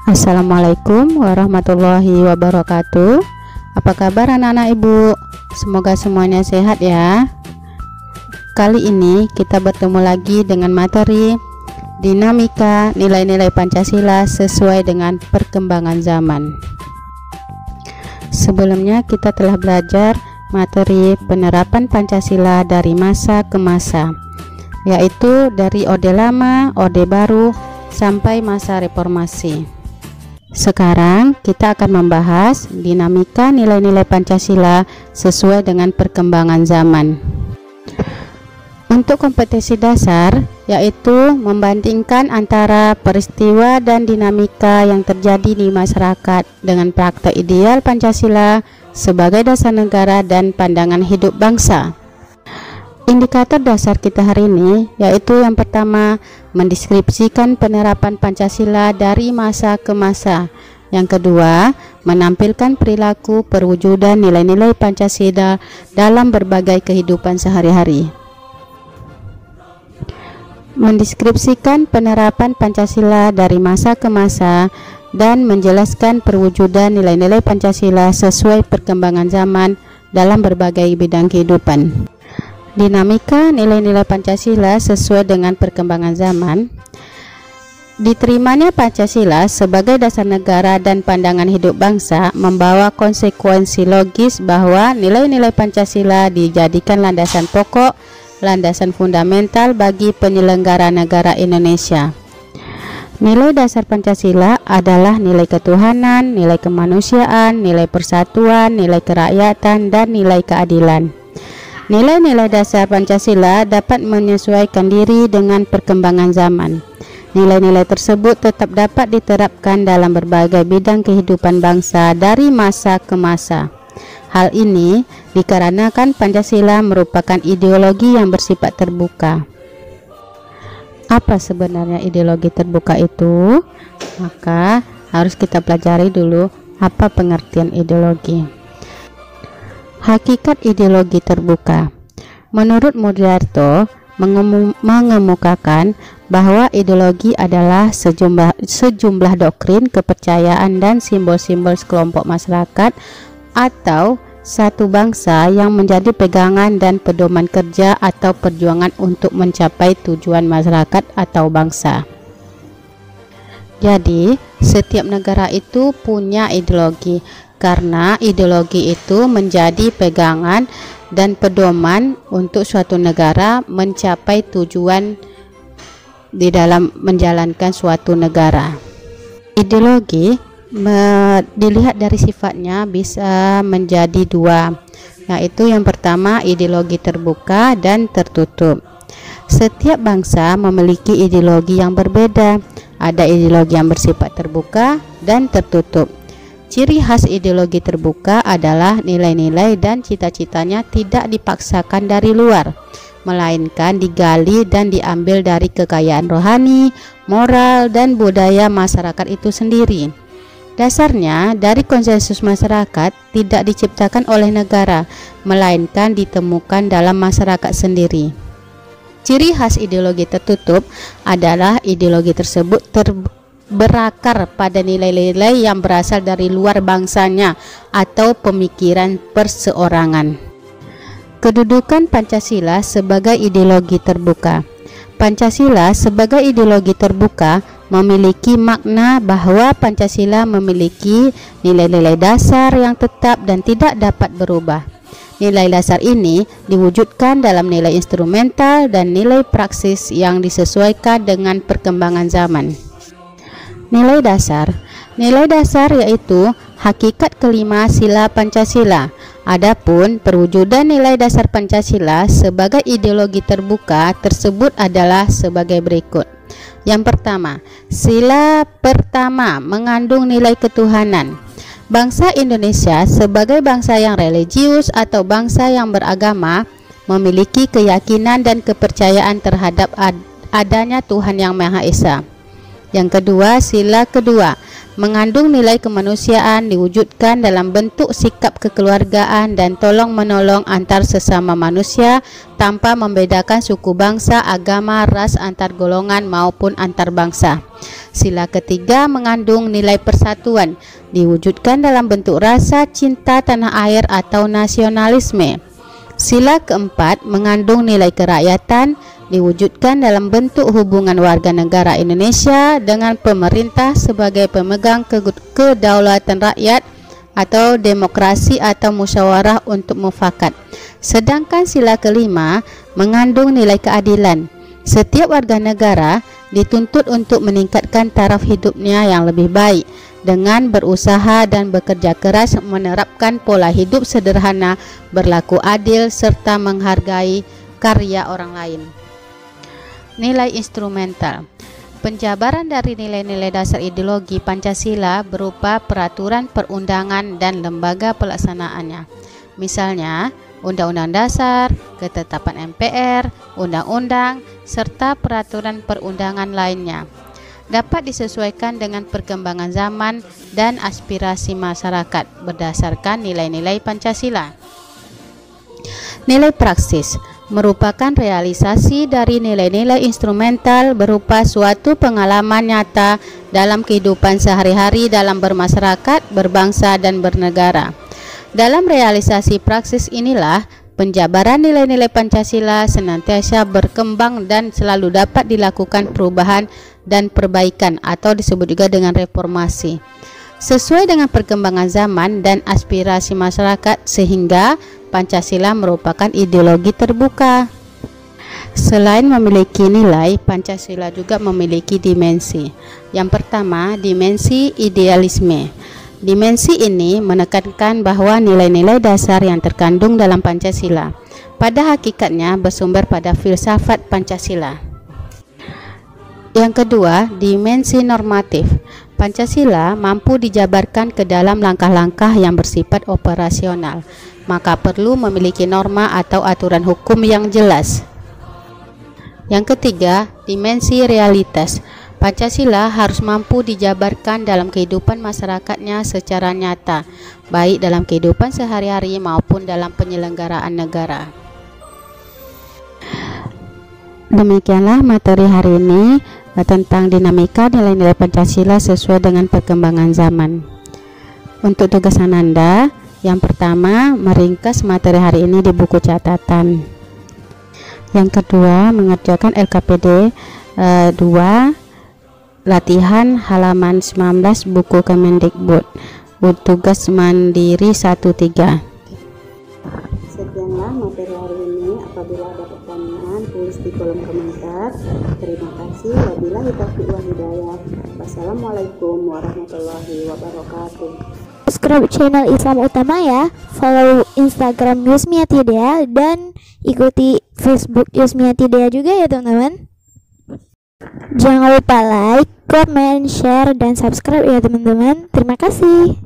Assalamualaikum warahmatullahi wabarakatuh. Apa kabar anak-anak ibu? Semoga semuanya sehat ya. Kali ini kita bertemu lagi dengan materi dinamika nilai-nilai Pancasila sesuai dengan perkembangan zaman. Sebelumnya kita telah belajar materi penerapan Pancasila dari masa ke masa, yaitu dari Orde Lama, Orde Baru, sampai masa reformasi. Sekarang kita akan membahas dinamika nilai-nilai Pancasila sesuai dengan perkembangan zaman. Untuk kompetensi dasar, yaitu membandingkan antara peristiwa dan dinamika yang terjadi di masyarakat dengan praktek ideal Pancasila sebagai dasar negara dan pandangan hidup bangsa. Indikator dasar kita hari ini yaitu yang pertama, mendeskripsikan penerapan Pancasila dari masa ke masa. Yang kedua, menampilkan perilaku perwujudan nilai-nilai Pancasila dalam berbagai kehidupan sehari-hari. Mendeskripsikan penerapan Pancasila dari masa ke masa dan menjelaskan perwujudan nilai-nilai Pancasila sesuai perkembangan zaman dalam berbagai bidang kehidupan. Dinamika nilai-nilai Pancasila sesuai dengan perkembangan zaman. Diterimanya Pancasila sebagai dasar negara dan pandangan hidup bangsa membawa konsekuensi logis bahwa nilai-nilai Pancasila dijadikan landasan pokok, landasan fundamental bagi penyelenggara negara Indonesia. Nilai dasar Pancasila adalah nilai ketuhanan, nilai kemanusiaan, nilai persatuan, nilai kerakyatan, dan nilai keadilan. Nilai-nilai dasar Pancasila dapat menyesuaikan diri dengan perkembangan zaman. Nilai-nilai tersebut tetap dapat diterapkan dalam berbagai bidang kehidupan bangsa dari masa ke masa. Hal ini dikarenakan Pancasila merupakan ideologi yang bersifat terbuka. Apa sebenarnya ideologi terbuka itu? Maka harus kita pelajari dulu apa pengertian ideologi. Hakikat ideologi terbuka. Menurut Mulyarto mengemukakan bahwa ideologi adalah sejumlah doktrin, kepercayaan, dan simbol-simbol sekelompok masyarakat atau satu bangsa yang menjadi pegangan dan pedoman kerja atau perjuangan untuk mencapai tujuan masyarakat atau bangsa. Jadi, setiap negara itu punya ideologi, karena ideologi itu menjadi pegangan dan pedoman untuk suatu negara mencapai tujuan di dalam menjalankan suatu negara. Ideologi dilihat dari sifatnya bisa menjadi dua, yaitu yang pertama ideologi terbuka dan tertutup. Setiap bangsa memiliki ideologi yang berbeda. Ada ideologi yang bersifat terbuka dan tertutup. Ciri khas ideologi terbuka adalah nilai-nilai dan cita-citanya tidak dipaksakan dari luar, melainkan digali dan diambil dari kekayaan rohani, moral, dan budaya masyarakat itu sendiri. Dasarnya dari konsensus masyarakat tidak diciptakan oleh negara, melainkan ditemukan dalam masyarakat sendiri. Ciri khas ideologi tertutup adalah ideologi tersebut berakar pada nilai-nilai yang berasal dari luar bangsanya atau pemikiran perseorangan. Kedudukan Pancasila sebagai ideologi terbuka. Pancasila sebagai ideologi terbuka memiliki makna bahwa Pancasila memiliki nilai-nilai dasar yang tetap dan tidak dapat berubah. Nilai dasar ini diwujudkan dalam nilai instrumental dan nilai praksis yang disesuaikan dengan perkembangan zaman. Nilai dasar yaitu hakikat kelima sila Pancasila. Adapun perwujudan nilai dasar Pancasila sebagai ideologi terbuka tersebut adalah sebagai berikut. Yang pertama, sila pertama mengandung nilai ketuhanan. Bangsa Indonesia sebagai bangsa yang religius atau bangsa yang beragama memiliki keyakinan dan kepercayaan terhadap adanya Tuhan Yang Maha Esa. Yang kedua, sila kedua mengandung nilai kemanusiaan diwujudkan dalam bentuk sikap kekeluargaan dan tolong-menolong antar sesama manusia tanpa membedakan suku bangsa, agama, ras, antar golongan maupun antar bangsa. Sila ketiga mengandung nilai persatuan, diwujudkan dalam bentuk rasa cinta tanah air atau nasionalisme. Sila keempat mengandung nilai kerakyatan, diwujudkan dalam bentuk hubungan warga negara Indonesia dengan pemerintah sebagai pemegang kedaulatan rakyat atau demokrasi atau musyawarah untuk mufakat. Sedangkan sila kelima mengandung nilai keadilan. Setiap warga negara dituntut untuk meningkatkan taraf hidupnya yang lebih baik dengan berusaha dan bekerja keras, menerapkan pola hidup sederhana, berlaku adil, serta menghargai karya orang lain. Nilai instrumental. Penjabaran dari nilai-nilai dasar ideologi Pancasila berupa peraturan perundangan dan lembaga pelaksanaannya. Misalnya, Undang-Undang Dasar, Ketetapan MPR, Undang-Undang, serta peraturan perundangan lainnya. Dapat disesuaikan dengan perkembangan zaman dan aspirasi masyarakat berdasarkan nilai-nilai Pancasila. Nilai praksis merupakan realisasi dari nilai-nilai instrumental berupa suatu pengalaman nyata dalam kehidupan sehari-hari dalam bermasyarakat, berbangsa, dan bernegara. Dalam realisasi praksis inilah penjabaran nilai-nilai Pancasila senantiasa berkembang dan selalu dapat dilakukan perubahan dan perbaikan atau disebut juga dengan reformasi sesuai dengan perkembangan zaman dan aspirasi masyarakat, sehingga Pancasila merupakan ideologi terbuka. Selain memiliki nilai, Pancasila juga memiliki dimensi. Yang pertama, dimensi idealisme. Dimensi ini menekankan bahwa nilai-nilai dasar yang terkandung dalam Pancasila pada hakikatnya bersumber pada filsafat Pancasila. Yang kedua, dimensi normatif. Pancasila mampu dijabarkan ke dalam langkah-langkah yang bersifat operasional, maka perlu memiliki norma atau aturan hukum yang jelas. Yang ketiga, dimensi realitas. Pancasila harus mampu dijabarkan dalam kehidupan masyarakatnya secara nyata, baik dalam kehidupan sehari-hari maupun dalam penyelenggaraan negara. Demikianlah materi hari ini tentang dinamika nilai-nilai Pancasila sesuai dengan perkembangan zaman. Untuk tugas Ananda, yang pertama, meringkas materi hari ini di buku catatan. Yang kedua, mengerjakan LKPD 2 latihan halaman 19 buku Kemendikbud, tugas mandiri 1-3. Sekianlah materi hari ini. Apabila ada pertanyaan, tulis di kolom komentar. Terima kasih. Wabillahi taufiq wal hidayah. Wassalamualaikum warahmatullahi wabarakatuh. Subscribe channel Islam Utama ya, follow Instagram Yusmiatidea, dan ikuti Facebook Yusmiatidea juga ya teman-teman. Jangan lupa like, comment, share, dan subscribe ya teman-teman. Terima kasih.